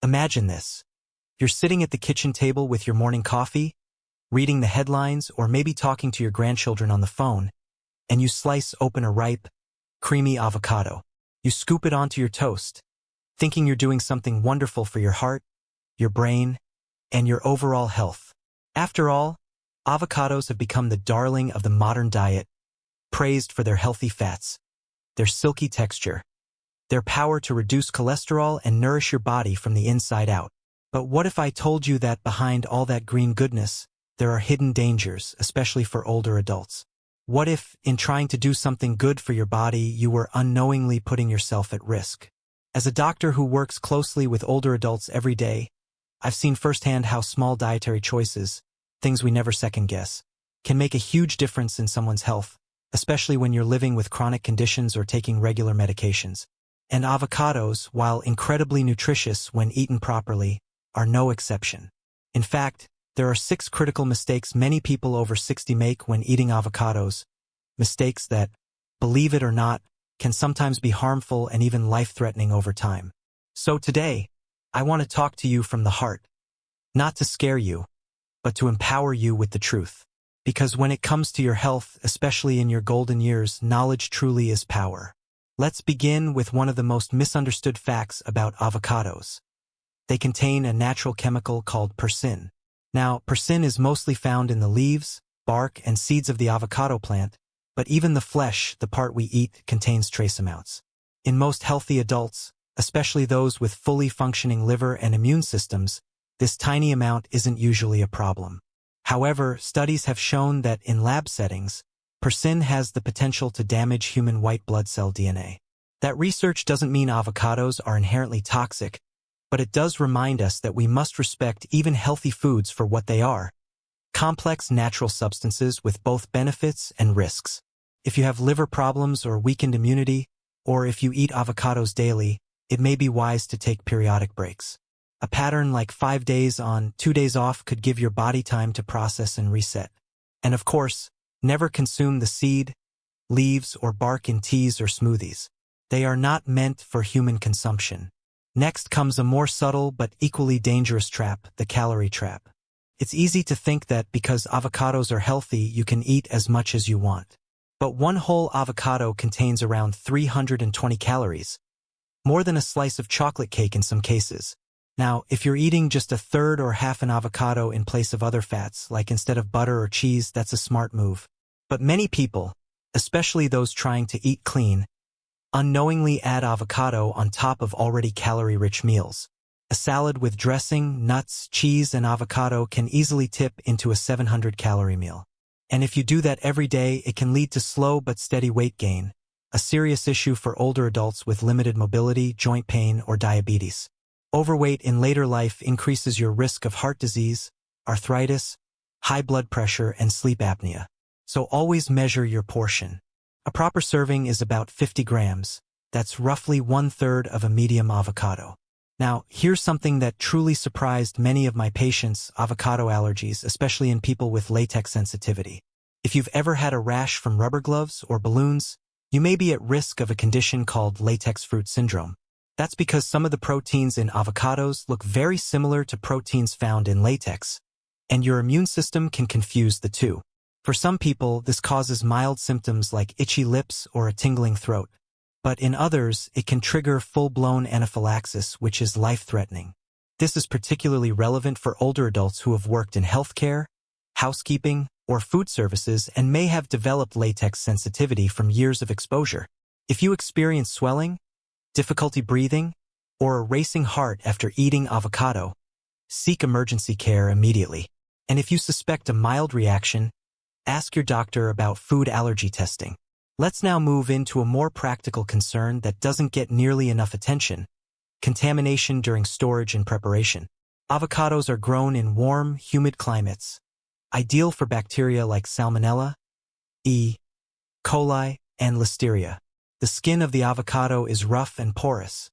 Imagine this. You're sitting at the kitchen table with your morning coffee, reading the headlines or maybe talking to your grandchildren on the phone, and you slice open a ripe, creamy avocado. You scoop it onto your toast, thinking you're doing something wonderful for your heart, your brain, and your overall health. After all, avocados have become the darling of the modern diet, praised for their healthy fats, their silky texture, their power to reduce cholesterol and nourish your body from the inside out. But what if I told you that behind all that green goodness, there are hidden dangers, especially for older adults? What if, in trying to do something good for your body, you were unknowingly putting yourself at risk? As a doctor who works closely with older adults every day, I've seen firsthand how small dietary choices, things we never second guess, can make a huge difference in someone's health, especially when you're living with chronic conditions or taking regular medications. And avocados, while incredibly nutritious when eaten properly, are no exception. In fact, there are 6 critical mistakes many people over 60 make when eating avocados, mistakes that, believe it or not, can sometimes be harmful and even life-threatening over time. So today, I want to talk to you from the heart, not to scare you, but to empower you with the truth. Because when it comes to your health, especially in your golden years, knowledge truly is power. Let's begin with one of the most misunderstood facts about avocados. They contain a natural chemical called persin. Now, persin is mostly found in the leaves, bark, and seeds of the avocado plant, but even the flesh, the part we eat, contains trace amounts. In most healthy adults, especially those with fully functioning liver and immune systems, this tiny amount isn't usually a problem. However, studies have shown that in lab settings, persin has the potential to damage human white blood cell DNA. That research doesn't mean avocados are inherently toxic, but it does remind us that we must respect even healthy foods for what they are: complex natural substances with both benefits and risks. If you have liver problems or weakened immunity, or if you eat avocados daily, it may be wise to take periodic breaks. A pattern like 5 days on, 2 days off could give your body time to process and reset. And of course, never consume the seed, leaves, or bark in teas or smoothies. They are not meant for human consumption. Next comes a more subtle but equally dangerous trap, the calorie trap. It's easy to think that because avocados are healthy, you can eat as much as you want. But one whole avocado contains around 320 calories, more than a slice of chocolate cake in some cases. Now, if you're eating just a third or half an avocado in place of other fats, like instead of butter or cheese, that's a smart move. But many people, especially those trying to eat clean, unknowingly add avocado on top of already calorie-rich meals. A salad with dressing, nuts, cheese, and avocado can easily tip into a 700-calorie meal. And if you do that every day, it can lead to slow but steady weight gain, a serious issue for older adults with limited mobility, joint pain, or diabetes. Overweight in later life increases your risk of heart disease, arthritis, high blood pressure, and sleep apnea. So always measure your portion. A proper serving is about 50 grams. That's roughly 1/3 of a medium avocado. Now, here's something that truly surprised many of my patients: avocado allergies, especially in people with latex sensitivity. If you've ever had a rash from rubber gloves or balloons, you may be at risk of a condition called latex-fruit syndrome. That's because some of the proteins in avocados look very similar to proteins found in latex, and your immune system can confuse the two. For some people, this causes mild symptoms like itchy lips or a tingling throat. But in others, it can trigger full-blown anaphylaxis, which is life-threatening. This is particularly relevant for older adults who have worked in healthcare, housekeeping, or food services and may have developed latex sensitivity from years of exposure. If you experience swelling, difficulty breathing, or a racing heart after eating avocado, seek emergency care immediately. And if you suspect a mild reaction, ask your doctor about food allergy testing. Let's now move into a more practical concern that doesn't get nearly enough attention: contamination during storage and preparation. Avocados are grown in warm, humid climates, ideal for bacteria like Salmonella, E. coli, and Listeria. The skin of the avocado is rough and porous,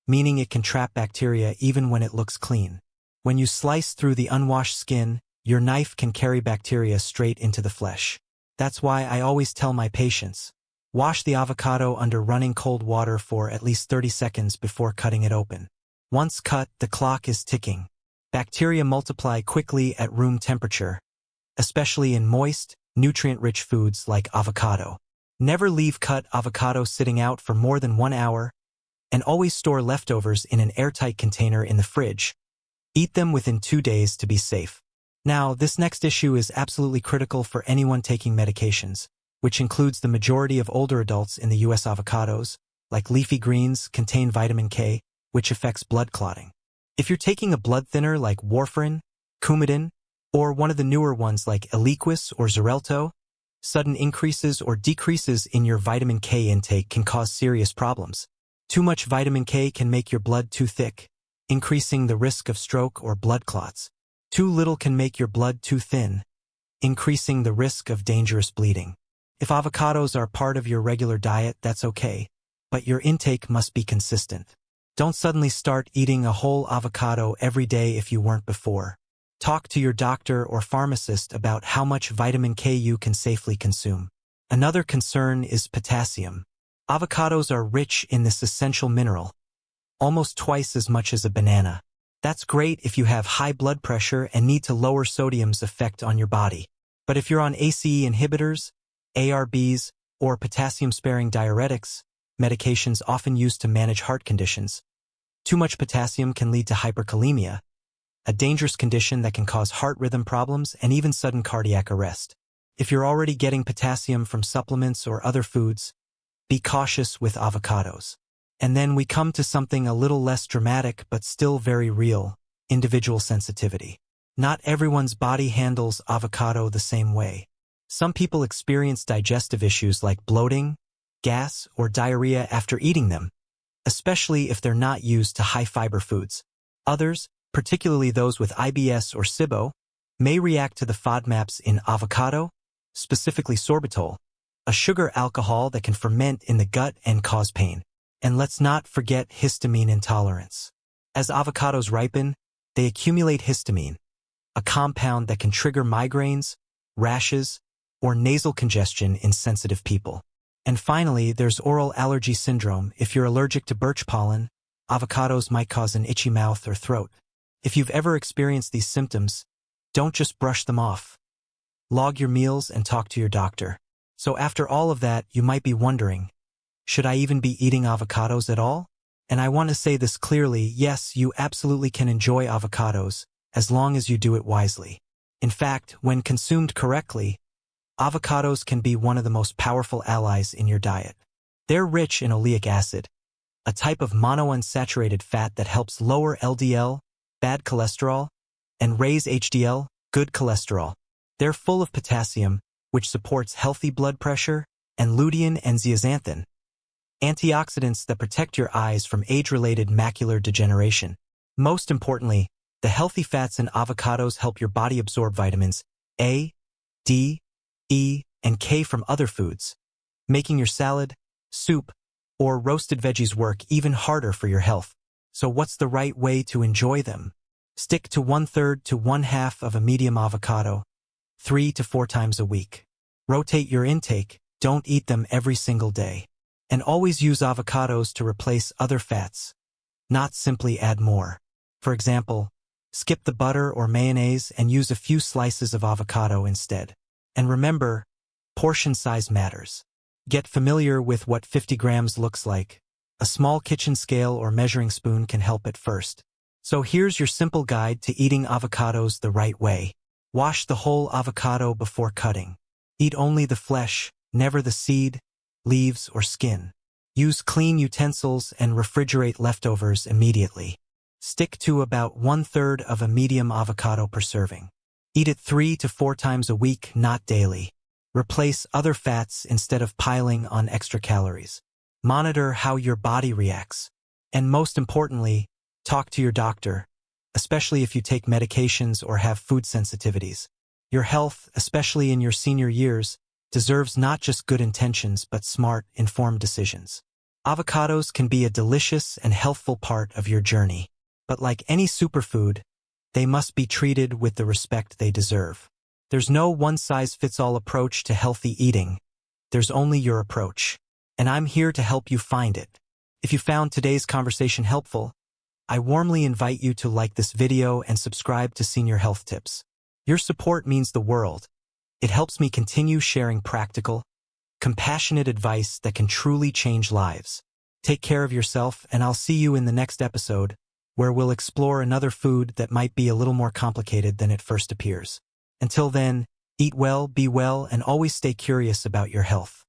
meaning it can trap bacteria even when it looks clean. When you slice through the unwashed skin, your knife can carry bacteria straight into the flesh. That's why I always tell my patients, wash the avocado under running cold water for at least 30 seconds before cutting it open. Once cut, the clock is ticking. Bacteria multiply quickly at room temperature, especially in moist, nutrient-rich foods like avocado. Never leave cut avocado sitting out for more than 1 hour, and always store leftovers in an airtight container in the fridge. Eat them within 2 days to be safe. Now, this next issue is absolutely critical for anyone taking medications, which includes the majority of older adults in the US. Avocados, like leafy greens, contain vitamin K, which affects blood clotting. If you're taking a blood thinner like warfarin, Coumadin, or one of the newer ones like Eliquis or Xarelto, sudden increases or decreases in your vitamin K intake can cause serious problems. Too much vitamin K can make your blood too thick, increasing the risk of stroke or blood clots. Too little can make your blood too thin, increasing the risk of dangerous bleeding. If avocados are part of your regular diet, that's okay, but your intake must be consistent. Don't suddenly start eating a whole avocado every day if you weren't before. Talk to your doctor or pharmacist about how much vitamin K you can safely consume. Another concern is potassium. Avocados are rich in this essential mineral, almost twice as much as a banana. That's great if you have high blood pressure and need to lower sodium's effect on your body. But if you're on ACE inhibitors, ARBs, or potassium-sparing diuretics, medications often used to manage heart conditions, too much potassium can lead to hyperkalemia, a dangerous condition that can cause heart rhythm problems and even sudden cardiac arrest. If you're already getting potassium from supplements or other foods, be cautious with avocados. And then we come to something a little less dramatic but still very real: individual sensitivity. Not everyone's body handles avocado the same way. Some people experience digestive issues like bloating, gas, or diarrhea after eating them, especially if they're not used to high-fiber foods. Others, particularly those with IBS or SIBO, may react to the FODMAPs in avocado, specifically sorbitol, a sugar alcohol that can ferment in the gut and cause pain. And let's not forget histamine intolerance. As avocados ripen, they accumulate histamine, a compound that can trigger migraines, rashes, or nasal congestion in sensitive people. And finally, there's oral allergy syndrome. If you're allergic to birch pollen, avocados might cause an itchy mouth or throat. If you've ever experienced these symptoms, don't just brush them off. Log your meals and talk to your doctor. So after all of that, you might be wondering, should I even be eating avocados at all? And I want to say this clearly: yes, you absolutely can enjoy avocados, as long as you do it wisely. In fact, when consumed correctly, avocados can be one of the most powerful allies in your diet. They're rich in oleic acid, a type of monounsaturated fat that helps lower LDL, bad cholesterol, and raise HDL, good cholesterol. They're full of potassium, which supports healthy blood pressure, and lutein and zeaxanthin, antioxidants that protect your eyes from age-related macular degeneration. Most importantly, the healthy fats in avocados help your body absorb vitamins A, D, E, and K from other foods, making your salad, soup, or roasted veggies work even harder for your health. So what's the right way to enjoy them? Stick to 1/3 to 1/2 of a medium avocado, 3 to 4 times a week. Rotate your intake, don't eat them every single day. And always use avocados to replace other fats, not simply add more. For example, skip the butter or mayonnaise and use a few slices of avocado instead. And remember, portion size matters. Get familiar with what 50 grams looks like. A small kitchen scale or measuring spoon can help at first. So here's your simple guide to eating avocados the right way. Wash the whole avocado before cutting. Eat only the flesh, never the seed, leaves, or skin. Use clean utensils and refrigerate leftovers immediately. Stick to about 1/3 of a medium avocado per serving. Eat it 3 to 4 times a week, not daily. Replace other fats instead of piling on extra calories. Monitor how your body reacts. And most importantly, talk to your doctor, especially if you take medications or have food sensitivities. Your health, especially in your senior years, deserves not just good intentions but smart, informed decisions. Avocados can be a delicious and healthful part of your journey. But like any superfood, they must be treated with the respect they deserve. There's no one-size-fits-all approach to healthy eating. There's only your approach. And I'm here to help you find it. If you found today's conversation helpful, I warmly invite you to like this video and subscribe to Senior Health Tips. Your support means the world. It helps me continue sharing practical, compassionate advice that can truly change lives. Take care of yourself, and I'll see you in the next episode, where we'll explore another food that might be a little more complicated than it first appears. Until then, eat well, be well, and always stay curious about your health.